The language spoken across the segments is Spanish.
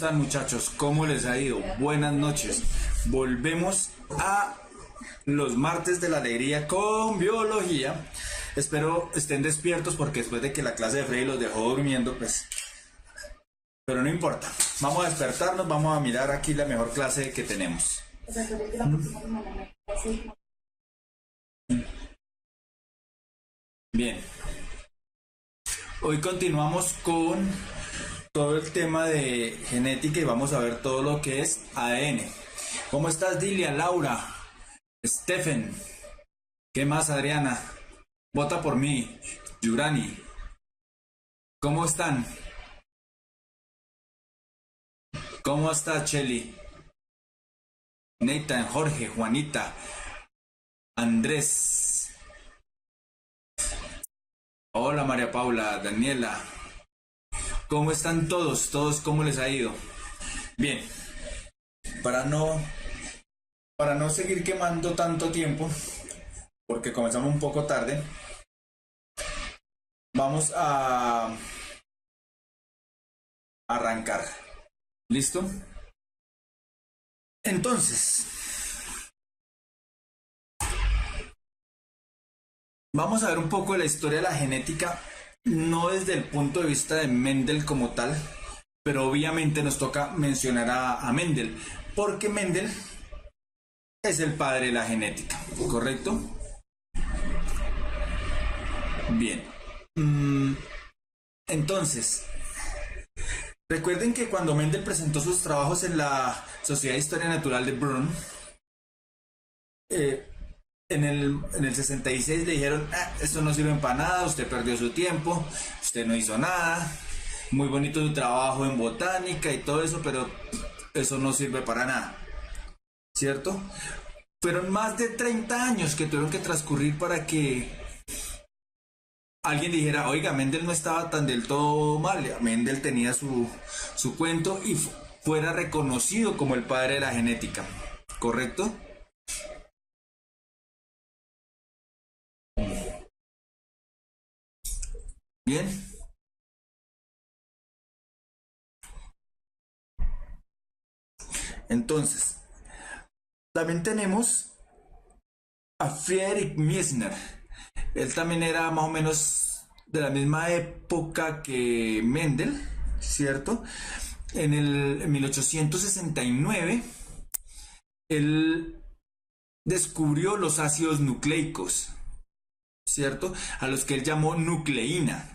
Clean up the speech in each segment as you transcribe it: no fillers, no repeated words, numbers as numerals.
están, muchachos? ¿Cómo les ha ido? Buenas noches. Volvemos a los martes de la alegría con biología. Espero estén despiertos porque después de que la clase de Freddy los dejó durmiendo, pues... Pero no importa. Vamos a despertarnos, vamos a mirar aquí la mejor clase que tenemos. Bien. Hoy continuamos con todo el tema de genética y vamos a ver todo lo que es ADN. ¿Cómo estás, Dilia, Laura, Stephen? ¿Qué más, Adriana? Vota por mí, Yurani. ¿Cómo están? ¿Cómo está Cheli? Nathan, Jorge, Juanita, Andrés. Hola, María Paula, Daniela. ¿Cómo están todos? ¿Todos cómo les ha ido? Bien, para no seguir quemando tanto tiempo, porque comenzamos un poco tarde, vamos a arrancar. ¿Listo? Entonces, vamos a ver un poco de la historia de la genética, no desde el punto de vista de Mendel como tal, pero obviamente nos toca mencionar a Mendel, porque Mendel es el padre de la genética, ¿correcto? Bien. Entonces, recuerden que cuando Mendel presentó sus trabajos en la Sociedad de Historia Natural de Brno, en el 66 le dijeron, esto no sirve para nada, usted perdió su tiempo, usted no hizo nada, muy bonito su trabajo en botánica y todo eso, pero eso no sirve para nada, ¿cierto? Fueron más de 30 años que tuvieron que transcurrir para que alguien dijera, oiga, Mendel no estaba tan del todo mal, Mendel tenía su cuento y fuera reconocido como el padre de la genética, ¿correcto? Bien. Entonces, también tenemos a Friedrich Miesner. Él también era más o menos de la misma época que Mendel, ¿cierto? En 1869, él descubrió los ácidos nucleicos, ¿cierto? A los que él llamó nucleína.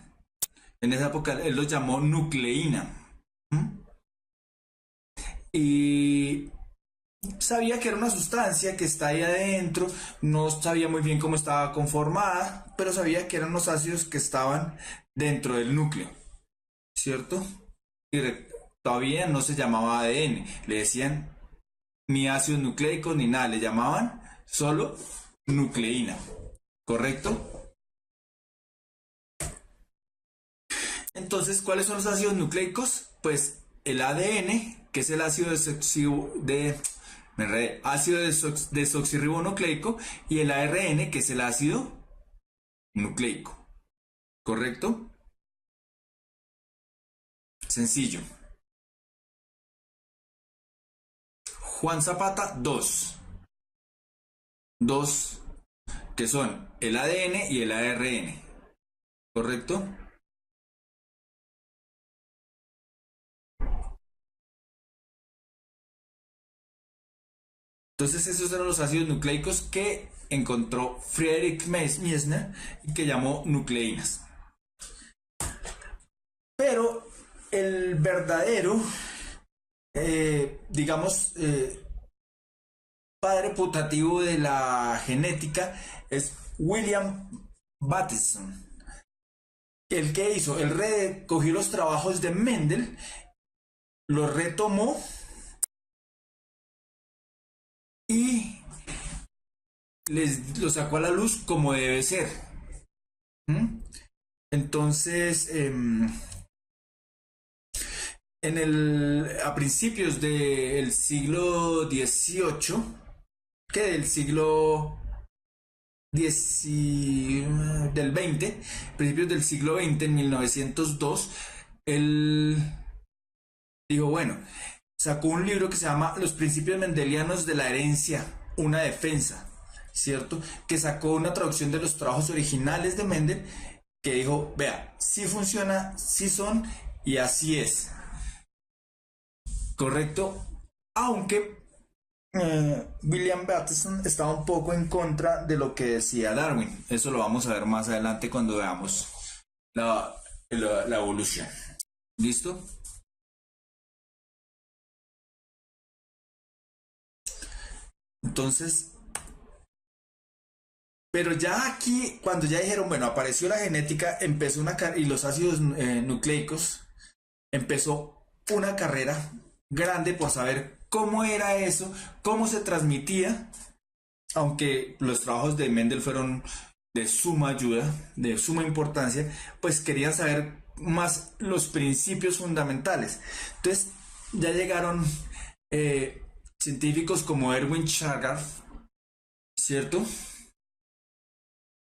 En esa época él los llamó nucleína. Y sabía que era una sustancia que está ahí adentro, no sabía muy bien cómo estaba conformada, pero sabía que eran los ácidos que estaban dentro del núcleo, ¿cierto? Y todavía no se llamaba ADN, le decían ni ácidos nucleicos ni nada, le llamaban solo nucleína, ¿correcto? Entonces, ¿cuáles son los ácidos nucleicos? Pues el ADN, que es el ácido ácido desoxirribonucleico, y el ARN, que es el ácido nucleico, ¿correcto? Sencillo. Juan Zapata, dos que son el ADN y el ARN, ¿correcto? Entonces esos eran los ácidos nucleicos que encontró Friedrich Miesner y que llamó nucleínas. Pero el verdadero, padre putativo de la genética es William Bateson. ¿El que hizo? Él recogió los trabajos de Mendel, los retomó y lo sacó a la luz como debe ser. Entonces, a principios del siglo XVIII, que del siglo del XX, principios del siglo XX, en 1902, él dijo, bueno, sacó un libro que se llama Los principios mendelianos de la herencia, una defensa, ¿cierto? Que sacó una traducción de los trabajos originales de Mendel, que dijo, vea, sí funciona, sí son, y así es, ¿correcto? Aunque William Bateson estaba un poco en contra de lo que decía Darwin. Eso lo vamos a ver más adelante cuando veamos la, la evolución. ¿Listo? Entonces, pero ya aquí, cuando ya dijeron, bueno, apareció la genética, empezó una y los ácidos nucleicos, empezó una carrera grande por saber cómo era eso, cómo se transmitía, aunque los trabajos de Mendel fueron de suma ayuda, de suma importancia, pues querían saber más los principios fundamentales. Entonces ya llegaron científicos como Erwin Chargaff, ¿cierto?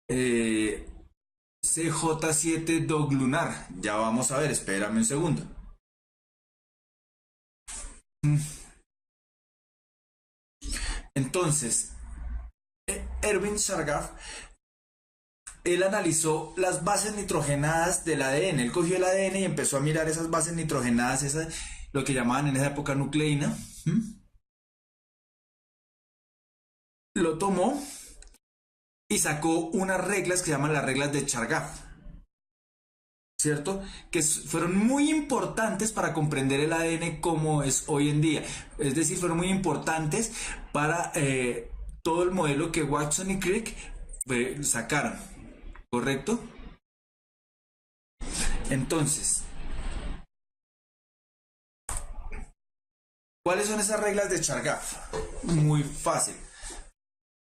Eh, CJ7 Dog Lunar, ya vamos a ver, espérame un segundo. Entonces, Erwin Chargaff, él analizó las bases nitrogenadas del ADN. Él cogió el ADN y empezó a mirar esas bases nitrogenadas, lo que llamaban en esa época nucleína. Lo tomó y sacó unas reglas que se llaman las reglas de Chargaff, ¿cierto? Que fueron muy importantes para comprender el ADN como es hoy en día. Es decir, fueron muy importantes para todo el modelo que Watson y Crick sacaron, ¿correcto? Entonces, ¿cuáles son esas reglas de Chargaff? Muy fácil.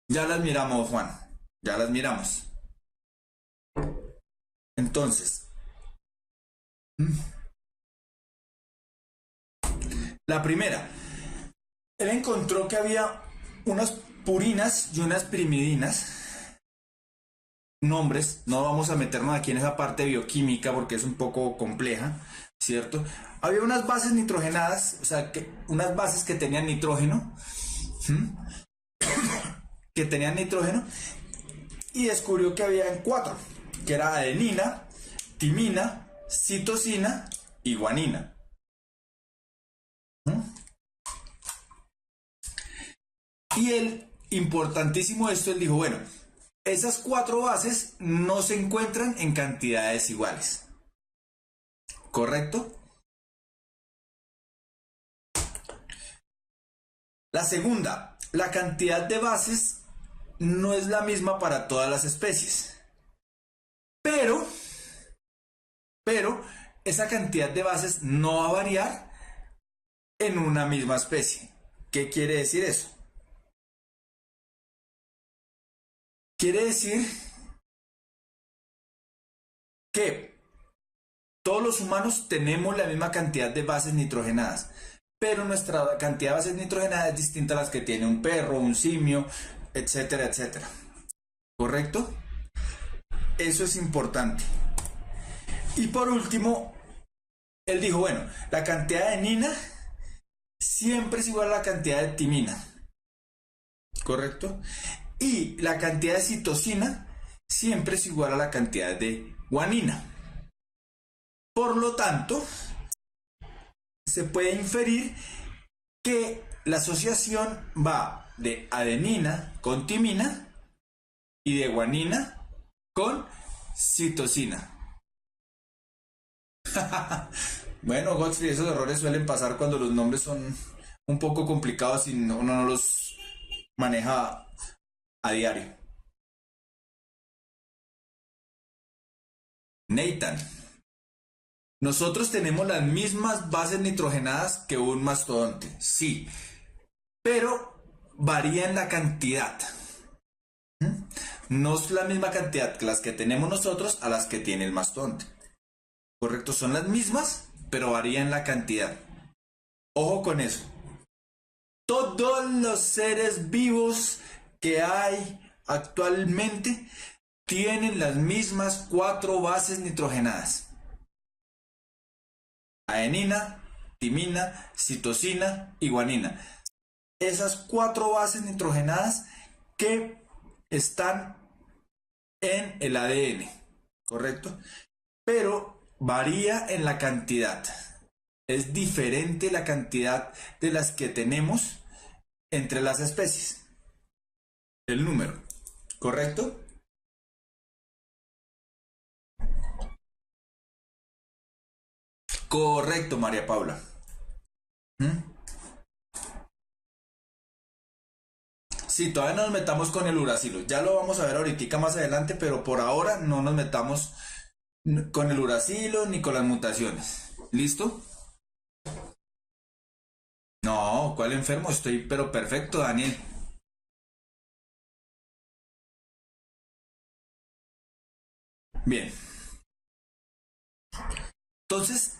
Ya las miramos, Juan. Ya las miramos. Entonces, la primera, él encontró que había unas purinas y unas pirimidinas, nombres, no vamos a meternos aquí en esa parte bioquímica porque es un poco compleja, ¿cierto? Había unas bases nitrogenadas, o sea, unas bases que tenían nitrógeno, ¿sí? Que tenían nitrógeno, y descubrió que había 4, que era adenina, timina, citosina y guanina. Y él, importantísimo esto, él dijo, bueno, esas 4 bases no se encuentran en cantidades iguales. ¿Correcto? La segunda, la cantidad de bases no es la misma para todas las especies. Pero, esa cantidad de bases no va a variar en una misma especie. ¿Qué quiere decir eso? Quiere decir que todos los humanos tenemos la misma cantidad de bases nitrogenadas, pero nuestra cantidad de bases nitrogenadas es distinta a las que tiene un perro, un simio, etcétera, etcétera. ¿Correcto? Eso es importante. Y por último, él dijo, bueno, la cantidad de adenina siempre es igual a la cantidad de timina. ¿Correcto? Y la cantidad de citosina siempre es igual a la cantidad de guanina. Por lo tanto, se puede inferir que la asociación va de adenina con timina y de guanina con citosina. Bueno, Godfrey, esos errores suelen pasar cuando los nombres son un poco complicados y uno no los maneja a diario. Nathan, nosotros tenemos las mismas bases nitrogenadas que un mastodonte, sí, pero varía en la cantidad. No es la misma cantidad que las que tenemos nosotros a las que tiene el mastodonte. Correcto, son las mismas, pero varía en la cantidad. Ojo con eso. Todos los seres vivos que hay actualmente tienen las mismas 4 bases nitrogenadas. Adenina, timina, citosina y guanina. Esas 4 bases nitrogenadas que están en el ADN, ¿correcto? Pero varía en la cantidad. Es diferente la cantidad de las que tenemos entre las especies. El número, ¿correcto? Correcto, María Paula. ¿Mm? Sí, todavía no nos metamos con el uracilo. Ya lo vamos a ver ahorita más adelante, pero por ahora no nos metamos con el uracilo ni con las mutaciones. ¿Listo? No, ¿cuál enfermo? Estoy pero perfecto, Daniel. Bien. Entonces,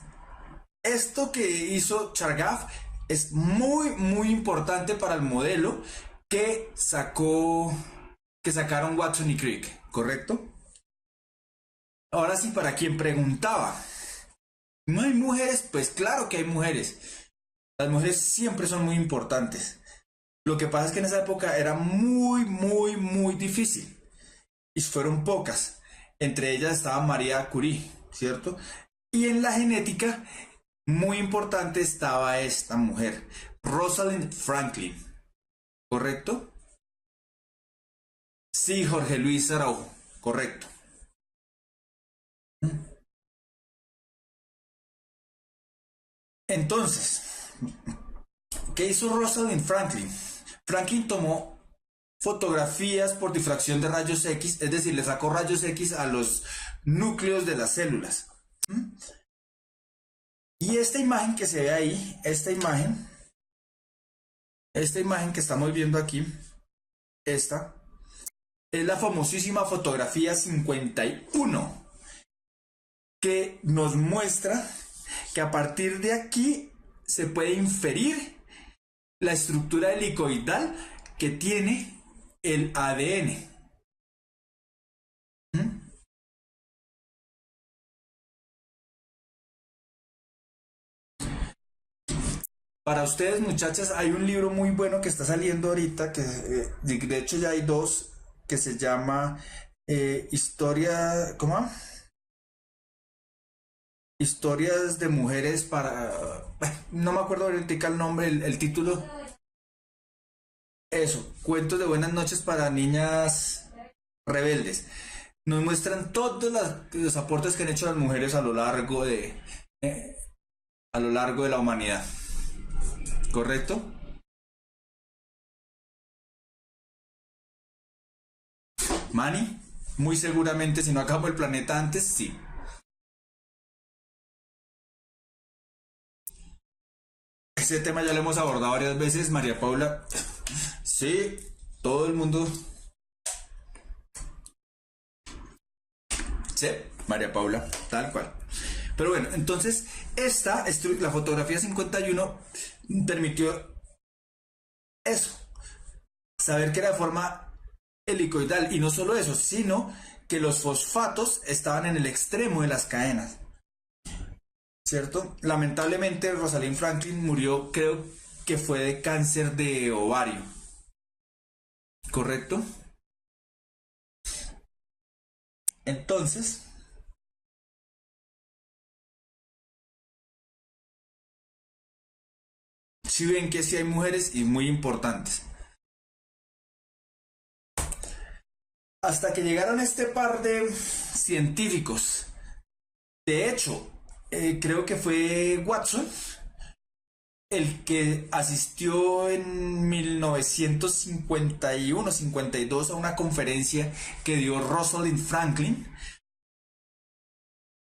esto que hizo Chargaff es muy importante para el modelo que sacaron Watson y Crick, ¿correcto? Ahora sí, para quien preguntaba, ¿no hay mujeres? Pues claro que hay mujeres. Las mujeres siempre son muy importantes. Lo que pasa es que en esa época era muy difícil. Y fueron pocas. Entre ellas estaba María Curie, ¿cierto? Y en la genética, muy importante estaba esta mujer, Rosalind Franklin, ¿correcto? Sí, Jorge Luis Araujo, correcto. Entonces, ¿qué hizo Rosalind Franklin? Franklin tomó fotografías por difracción de rayos X, es decir, le sacó rayos X a los núcleos de las células. Y esta imagen que se ve ahí, esta imagen que estamos viendo aquí, esta, es la famosísima fotografía 51, que nos muestra que a partir de aquí se puede inferir la estructura helicoidal que tiene el ADN. ¿Mm? Para ustedes, muchachas, hay un libro muy bueno que está saliendo ahorita, que de hecho ya hay dos, que se llama Historia, ¿cómo? Historias de mujeres para... No me acuerdo ahorita el nombre, el título. Eso, cuentos de buenas noches para niñas rebeldes. Nos muestran todos los aportes que han hecho las mujeres eh, a lo largo de la humanidad. ¿Correcto? Manny, muy seguramente si no acabó el planeta antes, sí. Ese tema ya lo hemos abordado varias veces, María Paula. Sí, todo el mundo. Sí, María Paula, tal cual. Pero bueno, entonces la fotografía 51 permitió eso, saber que era de forma helicoidal y no solo eso, sino que los fosfatos estaban en el extremo de las cadenas, ¿cierto? Lamentablemente Rosalind Franklin murió, creo que fue de cáncer de ovario, ¿correcto? Entonces, si ven que sí hay mujeres y muy importantes. Hasta que llegaron este par de científicos. De hecho, creo que fue Watson el que asistió en 1951-52 a una conferencia que dio Rosalind Franklin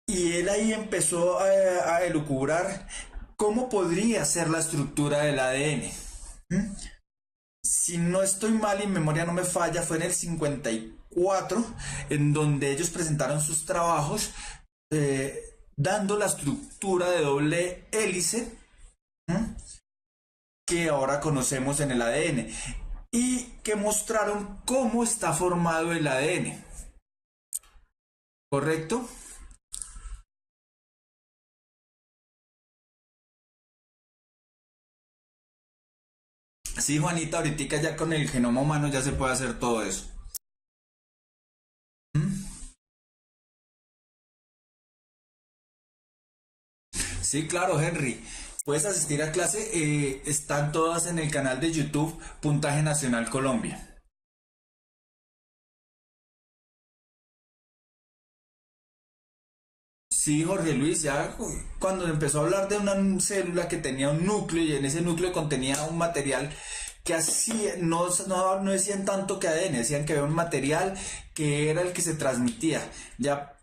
y él ahí empezó a elucubrar cómo podría ser la estructura del ADN. ¿Mm? Si no estoy mal y mi memoria no me falla, fue en el 54 en donde ellos presentaron sus trabajos eh, dando la estructura de doble hélice, ¿m?, que ahora conocemos en el ADN y que mostraron cómo está formado el ADN. ¿Correcto? Sí, Juanita, ahorita ya con el genoma humano ya se puede hacer todo eso. Sí, claro, Henry. Puedes asistir a clase, están todas en el canal de YouTube Puntaje Nacional Colombia. Sí, Jorge Luis, ya cuando empezó a hablar de una célula que tenía un núcleo y en ese núcleo contenía un material que así no decían tanto que ADN, decían que había un material que era el que se transmitía. Ya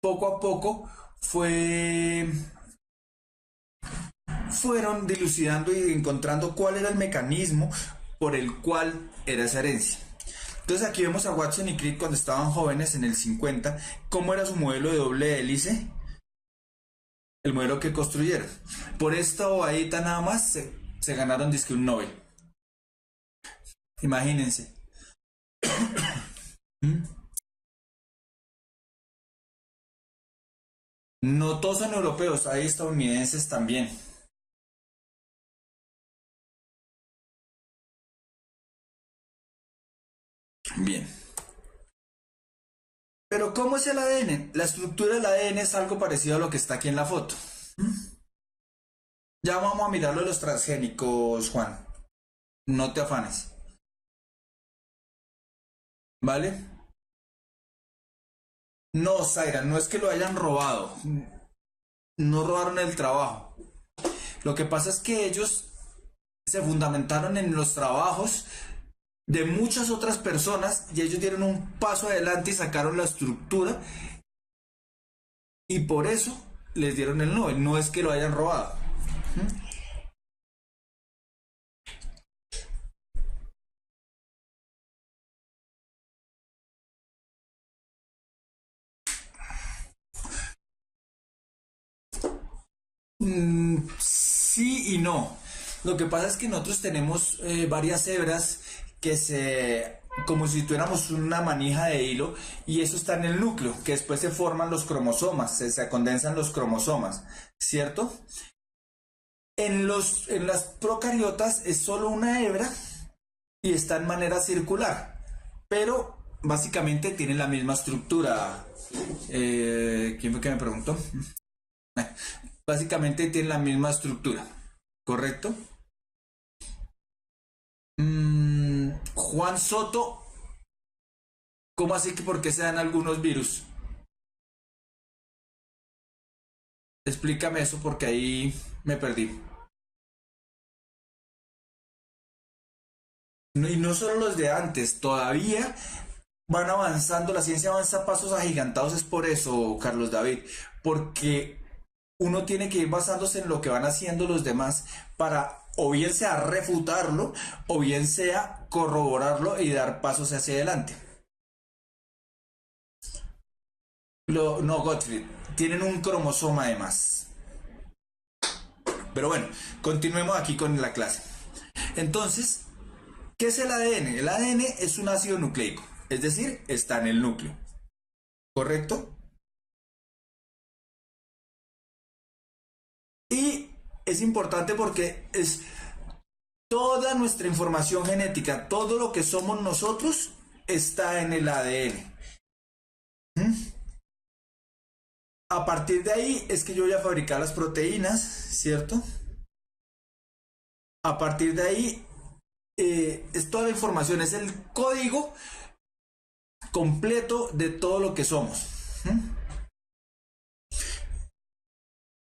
poco a poco fue fueron dilucidando y encontrando cuál era el mecanismo por el cual era esa herencia. Entonces aquí vemos a Watson y Crick cuando estaban jóvenes en el 50, cómo era su modelo de doble hélice, el modelo que construyeron. Por esta bobadita nada más se ganaron disque un Nobel. Imagínense. No todos son europeos, hay estadounidenses también. Bien. Pero ¿cómo es el ADN? La estructura del ADN es algo parecido a lo que está aquí en la foto. Ya vamos a mirarlo de los transgénicos, Juan. No te afanes. ¿Vale? No, Zaira, no es que lo hayan robado. No robaron el trabajo. Lo que pasa es que ellos se fundamentaron en los trabajos de muchas otras personas y ellos dieron un paso adelante y sacaron la estructura y por eso les dieron el Nobel. No es que lo hayan robado. Sí y no. Lo que pasa es que nosotros tenemos varias hebras que como si tuviéramos una manija de hilo y eso está en el núcleo, que después se forman los cromosomas, se condensan los cromosomas, ¿cierto? En las procariotas es solo una hebra y está en manera circular, pero básicamente tienen la misma estructura. ¿Quién fue que me preguntó? Básicamente tienen la misma estructura, ¿correcto? Juan Soto, ¿cómo así que por qué se dan algunos virus? Explícame eso porque ahí me perdí. No, y no solo los de antes, todavía van avanzando, la ciencia avanza a pasos agigantados, es por eso, Carlos David, porque uno tiene que ir basándose en lo que van haciendo los demás para o bien sea refutarlo o bien sea corroborarlo y dar pasos hacia adelante. No, Gottfried, tienen un cromosoma además. Pero bueno, continuemos aquí con la clase. Entonces, ¿qué es el ADN? El ADN es un ácido nucleico, es decir, está en el núcleo, ¿correcto? Y es importante porque es toda nuestra información genética, todo lo que somos nosotros está en el ADN. A partir de ahí es que yo voy a fabricar las proteínas, ¿cierto? A partir de ahí es toda la información, es el código completo de todo lo que somos.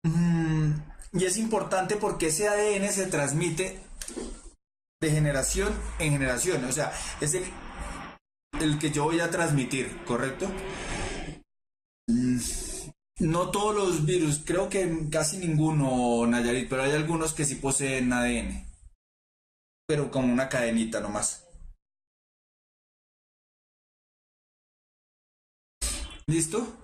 Mm, y es importante porque ese ADN se transmite de generación en generación, o sea, es el que yo voy a transmitir, ¿correcto? No todos los virus, creo que casi ninguno, Nayarit, pero hay algunos que sí poseen ADN, pero como una cadenita nomás. ¿Listo?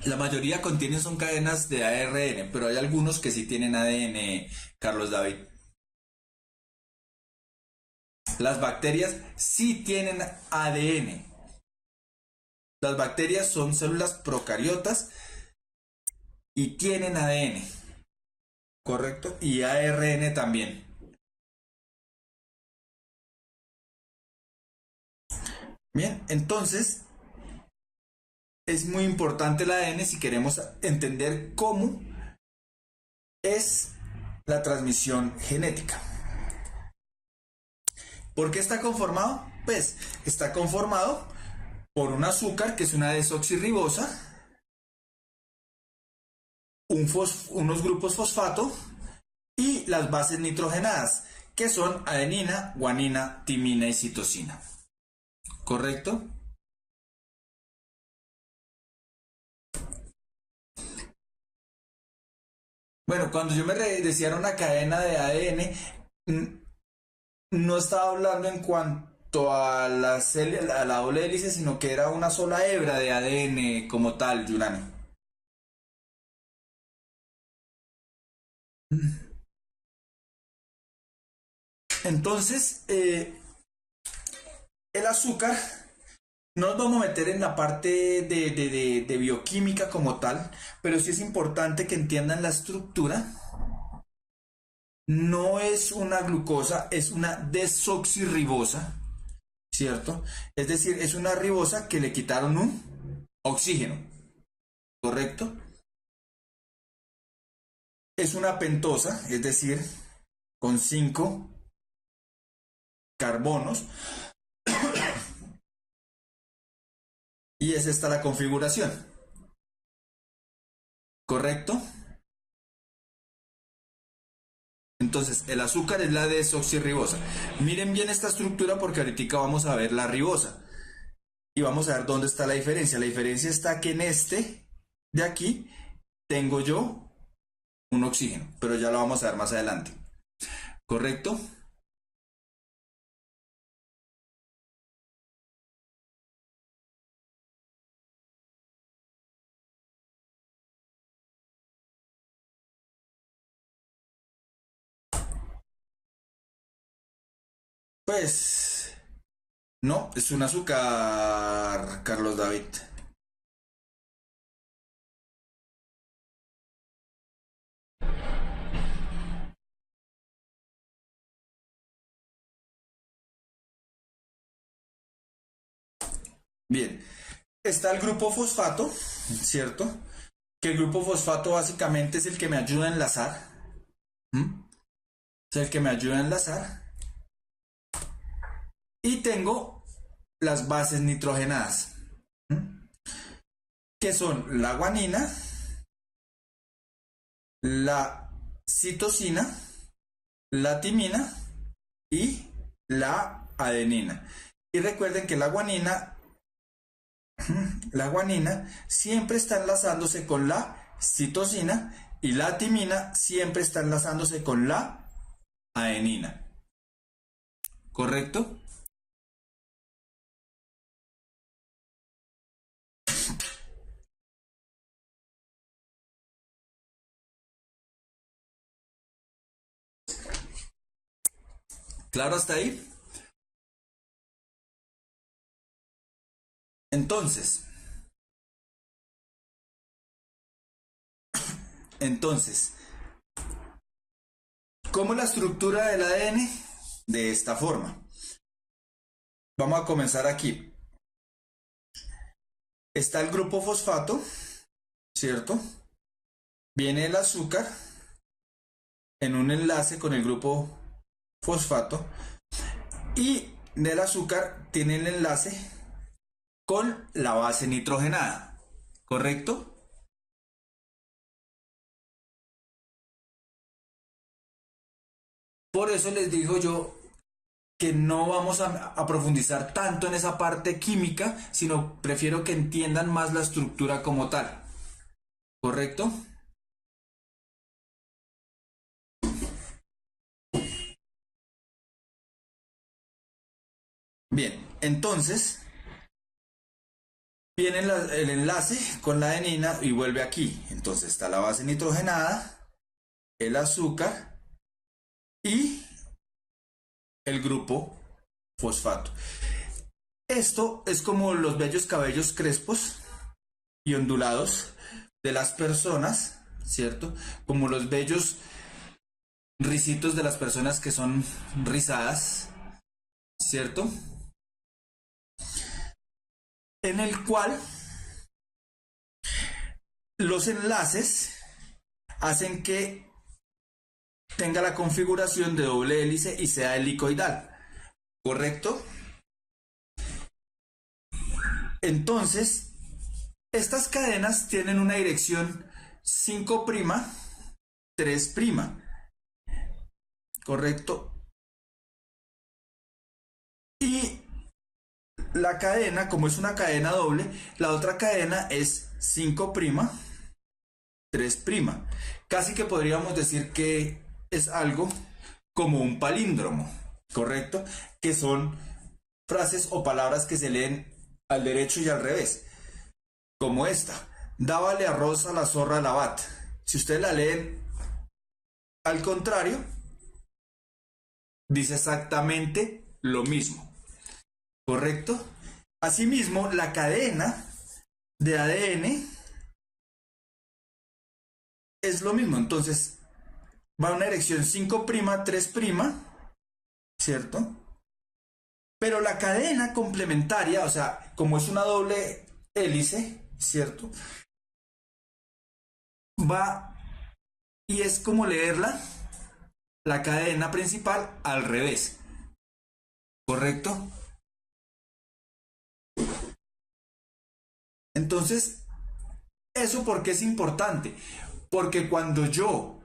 La mayoría contienen son cadenas de ARN, pero hay algunos que sí tienen ADN, Carlos David. Las bacterias sí tienen ADN. Las bacterias son células procariotas y tienen ADN, ¿correcto? Y ARN también. Bien, entonces es muy importante el ADN si queremos entender cómo es la transmisión genética. ¿Por qué está conformado? Pues está conformado por un azúcar que es una desoxirribosa, unos grupos fosfato y las bases nitrogenadas, que son adenina, guanina, timina y citosina. ¿Correcto? Bueno, cuando yo me decía una cadena de ADN, no estaba hablando en cuanto a a la doble hélice, sino que era una sola hebra de ADN como tal, Yurani. Entonces, el azúcar, no nos vamos a meter en la parte de bioquímica como tal, pero sí es importante que entiendan la estructura. No es una glucosa, es una desoxirribosa, ¿cierto? Es decir, es una ribosa que le quitaron un oxígeno, ¿correcto? Es una pentosa, es decir, con 5 carbonos, y es esta la configuración, ¿correcto? Entonces, el azúcar es la desoxirribosa. Miren bien esta estructura porque ahorita vamos a ver la ribosa. Y vamos a ver dónde está la diferencia. La diferencia está que en este de aquí tengo yo un oxígeno, pero ya lo vamos a ver más adelante. ¿Correcto? Pues no, es un azúcar, Carlos David. Bien, está el grupo fosfato, ¿cierto? Que el grupo fosfato básicamente es el que me ayuda a enlazar. ¿Mm? Es el que me ayuda a enlazar. Y tengo las bases nitrogenadas, ¿Mm? Que son la guanina, la citosina, la timina y la adenina. Y recuerden que la guanina siempre está enlazándose con la citosina y la timina siempre está enlazándose con la adenina. ¿Correcto? ¿Claro hasta ahí? Entonces, entonces, ¿cómo es la estructura del ADN? De esta forma. Vamos a comenzar aquí. Está el grupo fosfato, ¿cierto? Viene el azúcar en un enlace con el grupo fosfato y del azúcar tiene el enlace con la base nitrogenada, ¿correcto? Por eso les digo yo que no vamos a profundizar tanto en esa parte química, sino prefiero que entiendan más la estructura como tal, ¿correcto? Bien, entonces viene el enlace con la adenina y vuelve aquí. Entonces está la base nitrogenada, el azúcar y el grupo fosfato. Esto es como los bellos cabellos crespos y ondulados de las personas, ¿cierto? Como los bellos risitos de las personas que son rizadas, ¿cierto? En el cual los enlaces hacen que tenga la configuración de doble hélice y sea helicoidal, ¿correcto? Entonces, estas cadenas tienen una dirección 5', 3', ¿correcto? Y la cadena, como es una cadena doble, la otra cadena es 5', 3'. Casi que podríamos decir que es algo como un palíndromo, ¿correcto? Que son frases o palabras que se leen al derecho y al revés, como esta: dábale arroz a la zorra la bat. Si ustedes la leen al contrario, dice exactamente lo mismo, ¿correcto? Asimismo, la cadena de ADN es lo mismo, entonces va a una dirección 5', 3', ¿cierto? Pero la cadena complementaria, o sea, como es una doble hélice, ¿cierto? Va y es como leerla, la cadena principal al revés, ¿correcto? Entonces, ¿eso por qué es importante? Porque cuando yo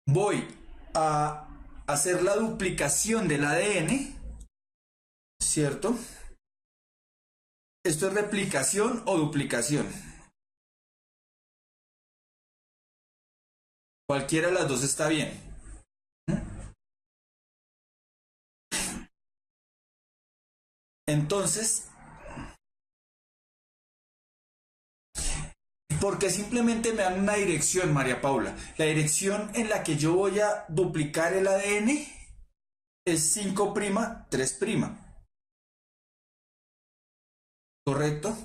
voy a hacer la duplicación del ADN, ¿cierto? Esto es replicación o duplicación. Cualquiera de las dos está bien. Entonces, porque simplemente me dan una dirección, María Paula. La dirección en la que yo voy a duplicar el ADN es 5', 3'. ¿Correcto?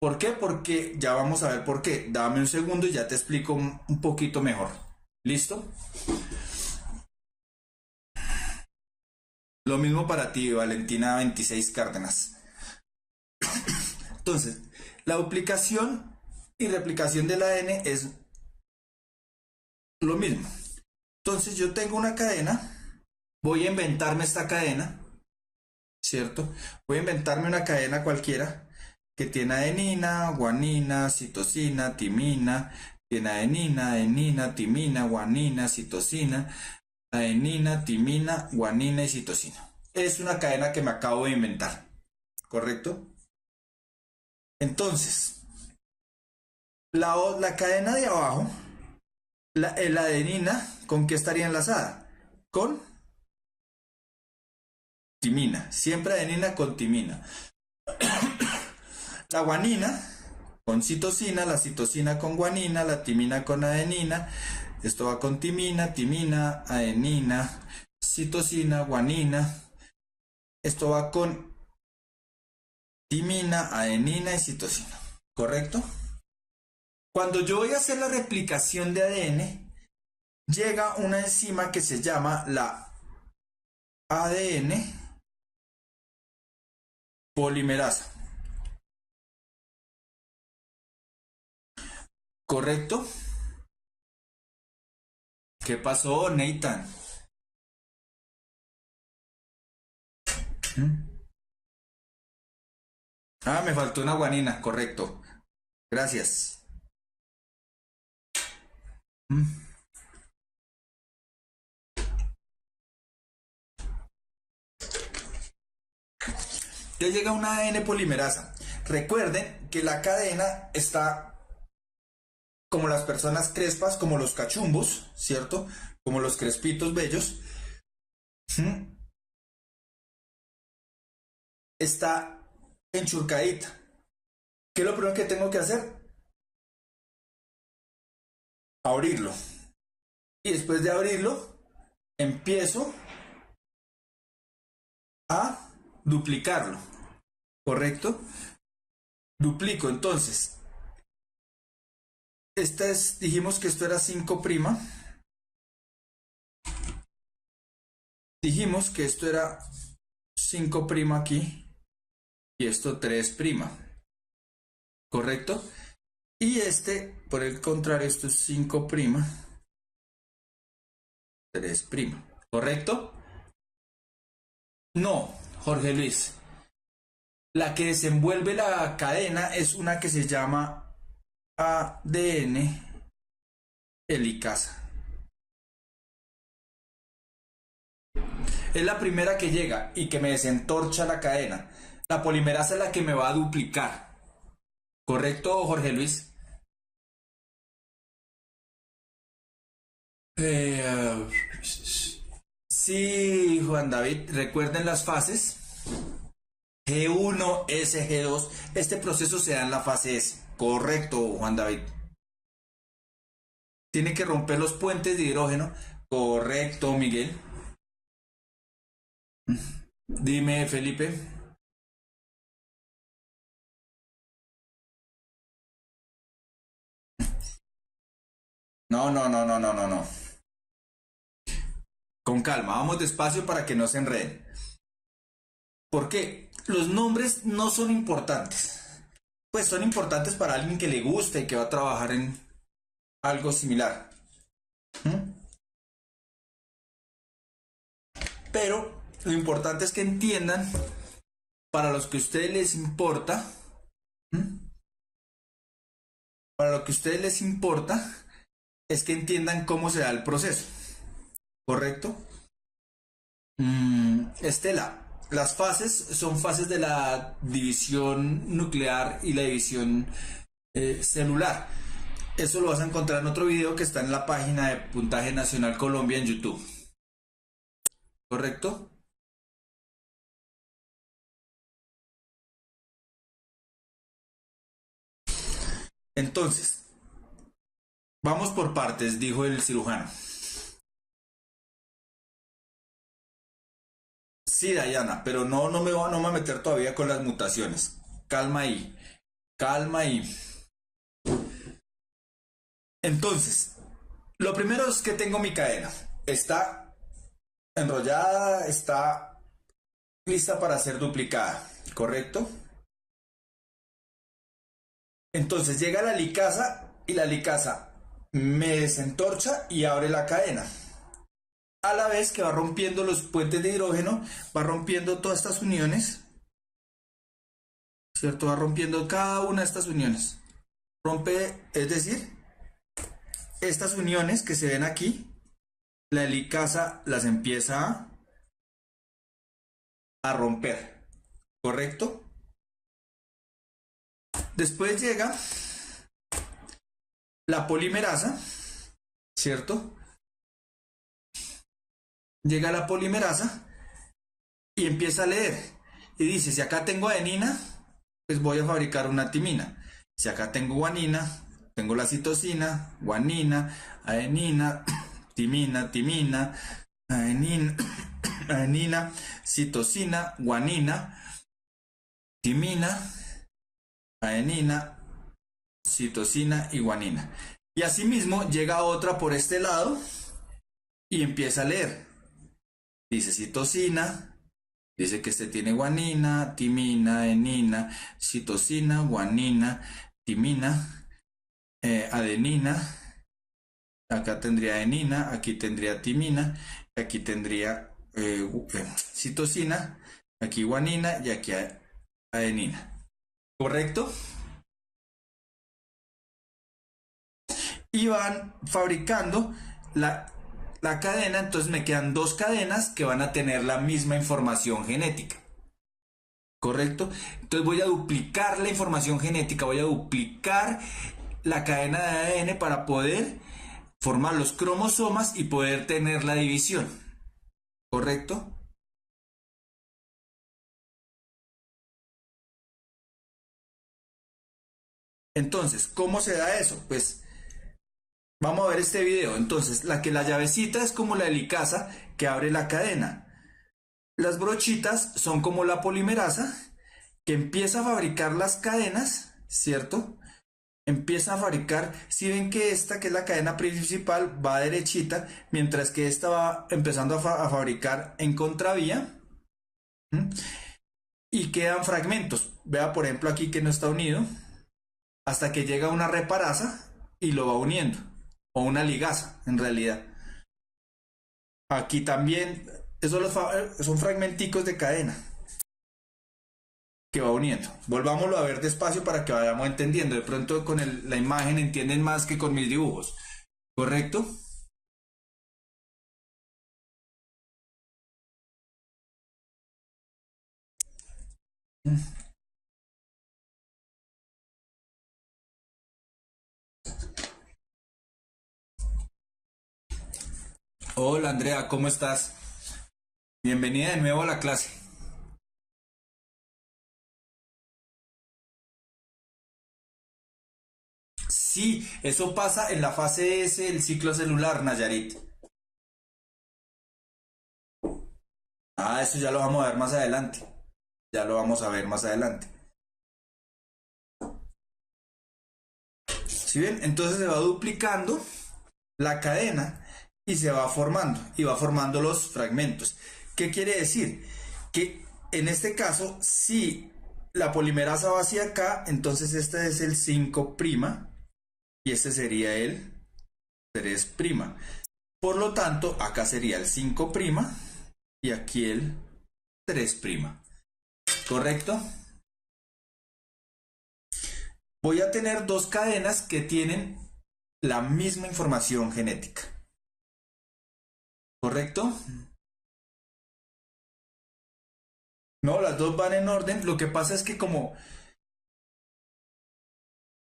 ¿Por qué? Porque ya vamos a ver por qué. Dame un segundo y ya te explico un poquito mejor. ¿Listo? Lo mismo para ti, Valentina 26 Cárdenas. Entonces, la duplicación y replicación del ADN es lo mismo. Entonces yo tengo una cadena, voy a inventarme esta cadena, ¿cierto? Voy a inventarme una cadena cualquiera que tiene adenina, guanina, citosina, timina, tiene adenina, timina, guanina, citosina, adenina, timina, guanina y citosina. Es una cadena que me acabo de inventar, ¿correcto? Entonces, la cadena de abajo, la adenina, ¿con qué estaría enlazada? Con timina, siempre adenina con timina. La guanina con citosina, la citosina con guanina, la timina con adenina. Esto va con timina, timina, adenina, citosina, guanina. Esto va con timina, adenina y citosina. ¿Correcto? Cuando yo voy a hacer la replicación de ADN, llega una enzima que se llama la ADN polimerasa. ¿Correcto? ¿Qué pasó, Nathan? Ah, me faltó una guanina, correcto. Gracias. Ya llega una ADN polimerasa. Recuerden que la cadena está como las personas crespas, como los cachumbos, ¿cierto? Como los crespitos bellos. Está enchurcadita. ¿Qué es lo primero que tengo que hacer? Abrirlo. Y después de abrirlo, empiezo a duplicarlo. ¿correcto? Duplico, entonces, dijimos que esto era 5', dijimos que esto era 5' aquí, y esto 3', ¿correcto? Y por el contrario, esto es 5', 3', ¿correcto? No, Jorge Luis. La que desenvuelve la cadena es una que se llama ADN helicasa. Es la primera que llega y que me desentorcha la cadena. La polimerasa es la que me va a duplicar. ¿Correcto, Jorge Luis? Sí, Juan David, recuerden las fases. G1, S, G2. Este proceso se da en la fase S. Correcto, Juan David. Tiene que romper los puentes de hidrógeno. Correcto, Miguel. Dime, Felipe. No, no, no, no, no, no, no. Con calma, vamos despacio para que no se enreden. ¿Por qué? Los nombres no son importantes. Pues son importantes para alguien que le guste y que va a trabajar en algo similar. ¿Mm? Pero lo importante es que entiendan, para los que a ustedes les importa, ¿Mm? Para lo que a ustedes les importa, es que entiendan cómo se da el proceso. ¿Correcto? Estela, las fases son fases de la división nuclear y la división celular. Eso lo vas a encontrar en otro video que está en la página de Puntaje Nacional Colombia en YouTube. ¿Correcto? Entonces, vamos por partes, dijo el cirujano. Sí, Dayana, pero no me voy a meter todavía con las mutaciones. Calma ahí, calma ahí. Entonces, lo primero es que tengo mi cadena. Está enrollada, está lista para ser duplicada, ¿correcto? Entonces llega la licasa y la licasa me desentorcha y abre la cadena. A la vez que va rompiendo los puentes de hidrógeno, va rompiendo todas estas uniones, ¿cierto? Va rompiendo cada una de estas uniones. Rompe, es decir, estas uniones que se ven aquí, la helicasa las empieza a romper, ¿correcto? Después llega la polimerasa, ¿cierto? Llega la polimerasa y empieza a leer. Y dice, si acá tengo adenina, pues voy a fabricar una timina. Si acá tengo guanina, tengo la citosina, guanina, adenina, timina, timina, adenina, adenina, citosina, guanina, timina, adenina, citosina y guanina. Y asimismo llega otra por este lado y empieza a leer. Dice citosina, dice que tiene guanina, timina, adenina, citosina, guanina, timina, adenina. Acá tendría adenina, aquí tendría timina, aquí tendría citosina, aquí guanina y aquí adenina. ¿Correcto? Y van fabricando la cadena, entonces me quedan dos cadenas que van a tener la misma información genética. ¿Correcto? Entonces voy a duplicar la información genética, voy a duplicar la cadena de ADN para poder formar los cromosomas y poder tener la división. ¿Correcto? Entonces, ¿cómo se da eso? Pues vamos a ver este video. Entonces, la llavecita es como la helicasa que abre la cadena. Las brochitas son como la polimerasa que empieza a fabricar las cadenas, ¿cierto? Empieza a fabricar, si ven que esta, que es la cadena principal, va derechita, mientras que esta va empezando a fabricar en contravía. ¿Mm? Y quedan fragmentos. Vea, por ejemplo, aquí que no está unido, hasta que llega una reparaza y lo va uniendo, o una ligaza, en realidad. Aquí también, son fragmenticos de cadena que va uniendo. Volvámoslo a ver despacio para que vayamos entendiendo. De pronto con la imagen entienden más que con mis dibujos. ¿Correcto? Hola Andrea, ¿cómo estás? Bienvenida de nuevo a la clase. Sí, eso pasa en la fase S del ciclo celular, Nayarit. Ah, eso ya lo vamos a ver más adelante. Ya lo vamos a ver más adelante. ¿Sí ven? Entonces se va duplicando la cadena y se va formando y va formando los fragmentos. ¿Qué quiere decir? Que en este caso, si la polimerasa va hacia acá, entonces este es el 5' y este sería el 3'. Por lo tanto, acá sería el 5' y aquí el 3'. ¿Correcto? Voy a tener dos cadenas que tienen la misma información genética. ¿Correcto? No, las dos van en orden. Lo que pasa es que como,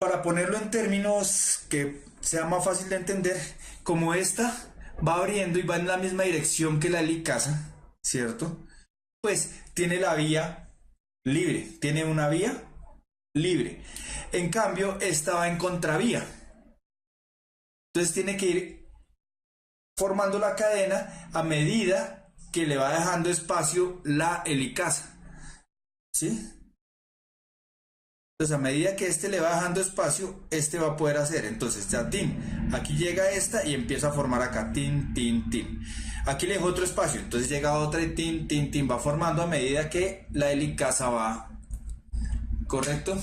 para ponerlo en términos que sea más fácil de entender, como esta va abriendo y va en la misma dirección que la helicasa, ¿cierto? Pues tiene la vía libre, tiene una vía libre. En cambio, esta va en contravía. Entonces tiene que ir formando la cadena a medida que le va dejando espacio la helicasa. ¿Sí? Entonces, a medida que este le va dejando espacio, este va a poder hacer. Entonces, ya, tin. Aquí llega esta y empieza a formar acá, tin, tin, tin. Aquí le dejo otro espacio. Entonces llega otra y tin, tin, tin. Va formando a medida que la helicasa va. ¿Correcto?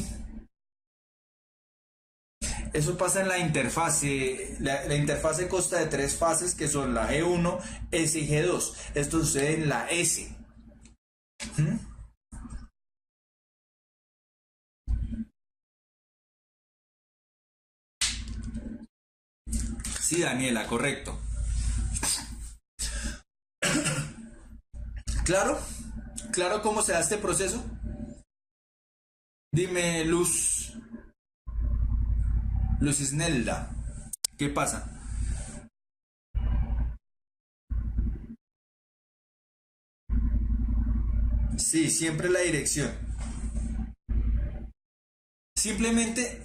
Eso pasa en la interfase. La interfase consta de tres fases que son la G1, S y G2. Esto sucede en la S. ¿Mm? Sí, Daniela, correcto. ¿Claro? ¿Claro cómo se da este proceso? Dime, Luz Isnelda, ¿qué pasa? Sí, siempre la dirección. Simplemente,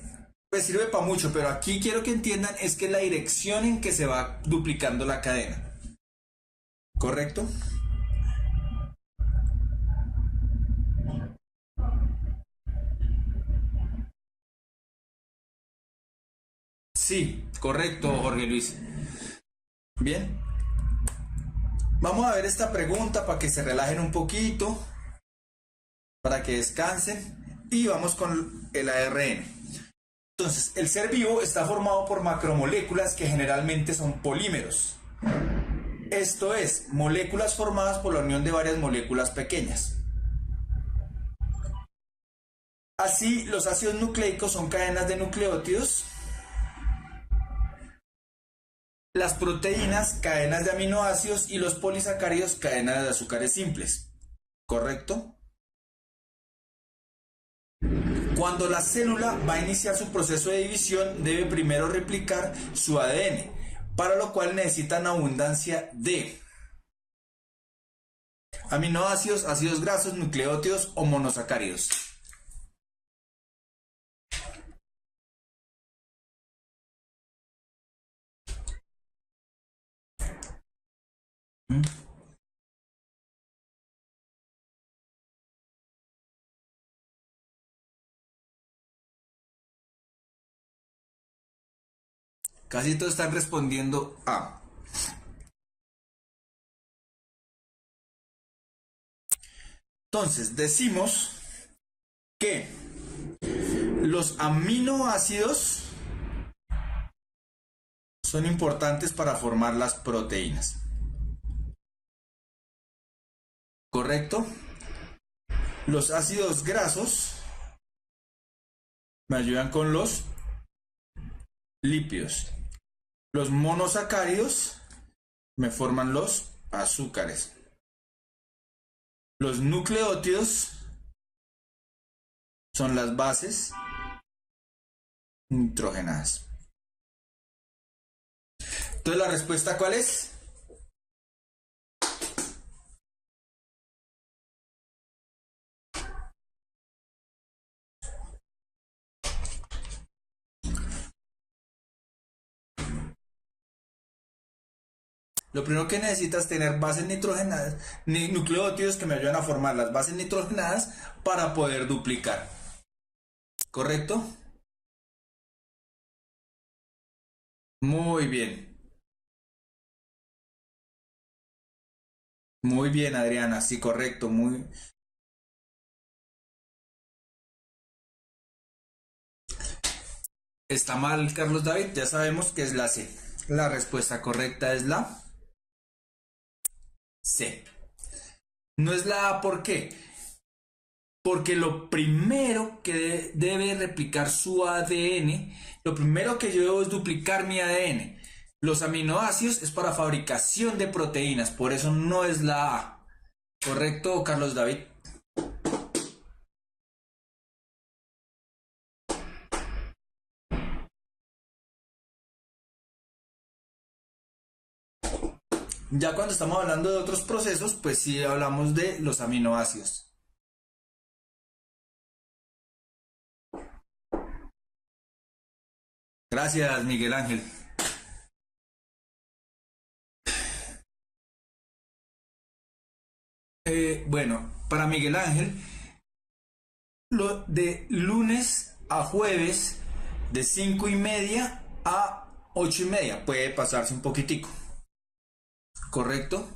pues sirve para mucho, pero aquí quiero que entiendan es que la dirección en que se va duplicando la cadena. ¿Correcto? Sí, correcto, Jorge Luis. Bien, vamos a ver esta pregunta para que se relajen un poquito, para que descansen y vamos con el ARN. Entonces, el ser vivo está formado por macromoléculas que generalmente son polímeros. Esto es, moléculas formadas por la unión de varias moléculas pequeñas. Así, los ácidos nucleicos son cadenas de nucleótidos, las proteínas, cadenas de aminoácidos y los polisacáridos, cadenas de azúcares simples. ¿Correcto? Cuando la célula va a iniciar su proceso de división, debe primero replicar su ADN, para lo cual necesitan abundancia de aminoácidos, ácidos grasos, nucleótidos o monosacáridos. Casi todos están respondiendo A. Entonces, decimos que los aminoácidos son importantes para formar las proteínas. ¿Correcto? Los ácidos grasos me ayudan con los lípidos. Los monosacáridos me forman los azúcares. Los nucleótidos son las bases nitrogenadas. Entonces, ¿la respuesta cuál es? Lo primero que necesitas es tener bases nitrogenadas, nucleótidos que me ayudan a formar las bases nitrogenadas para poder duplicar. ¿Correcto? Muy bien. Muy bien, Adriana. Sí, correcto. Está mal, Carlos David. Ya sabemos que es la C. La respuesta correcta es la C. No es la A, ¿por qué? Porque lo primero que debe replicar su ADN, lo primero que yo debo es duplicar mi ADN. Los aminoácidos es para fabricación de proteínas, por eso no es la A. ¿Correcto, Carlos David? Ya cuando estamos hablando de otros procesos, pues sí hablamos de los aminoácidos. Gracias, Miguel Ángel. Bueno, para Miguel Ángel, lo de lunes a jueves, de 5:30 a 8:30, puede pasarse un poquitico. ¿Correcto?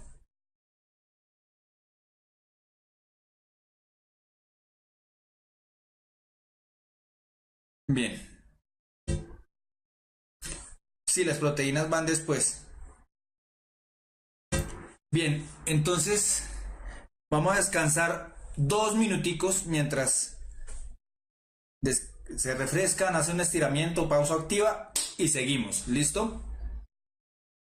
Bien. Sí, las proteínas van después. Bien, entonces vamos a descansar 2 minuticos mientras se refrescan, hacen un estiramiento, pausa activa y seguimos. ¿Listo?